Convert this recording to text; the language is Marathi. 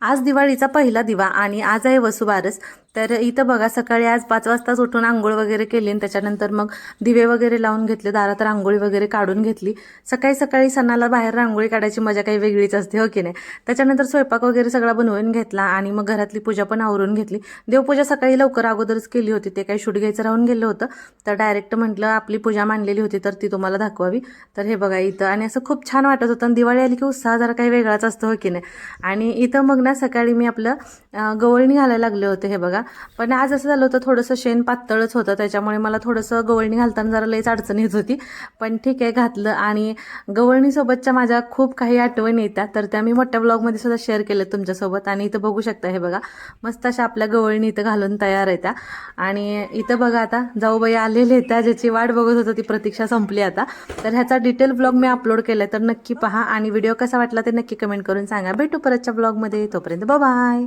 आज दिवाळीचा पहिला दिवा आणि आज आहे वसुबारस। तर इथं बघा सकाळी आज 5 वाजताच उठून आंघोळ वगैरे केली आणि त्याच्यानंतर मग दिवे वगैरे लावून घेतले, दारात रांगोळी वगैरे काढून घेतली। सकाळी सकाळी सणाला बाहेर रांगोळी काढायची मजा काही वेगळीच असते, हो की नाही। त्याच्यानंतर स्वयंपाक वगैरे सगळा बनवून घेतला आणि मग घरातली पूजा पण आवरून घेतली। देवपूजा सकाळी लवकर अगोदरच केली होती, ते काही शूट घ्यायचं राहून गेलं होतं। तर डायरेक्ट म्हटलं आपली पूजा मांडलेली होती तर ती तुम्हाला दाखवावी। तर हे बघा इथं, आणि असं खूप छान वाटत होतं। आणि दिवाळी आली की उत्साह जरा काही वेगळाच असतो, हो की नाही। आणि इथं मग ना सकाळी मी आपलं गवळणी घालायला लागले होते, हे बघा। पण आज असं झालं होतं, थोडंसं शेण पातळच होतं, त्याच्यामुळे मला थोडंसं गवळणी घालताना जरा लईच अडचण येत होती। पण ठीक आहे, घातलं। आणि गवळणीसोबतच्या माझ्या खूप काही आठवणी येतात, तर त्या मी मोठ्या ब्लॉगमध्ये सुद्धा शेअर केलेत तुमच्यासोबत। आणि इथं बघू शकता, हे बघा मस्त अशा आपल्या गवळणी इथं घालून तयार आहे त्या। आणि इथं बघा आता जाऊबाई आलेले त्या, ज्याची वाट बघत होतं ती प्रतीक्षा संपली आता। तर ह्याचा डिटेल ब्लॉग मी अपलोड केलाय, तर नक्की पहा। आणि व्हिडिओ कसा वाटला ते नक्की कमेंट करून सांगा। भेटू परतच्या ब्लॉगमध्ये, तोपर्यंत बाय बाय।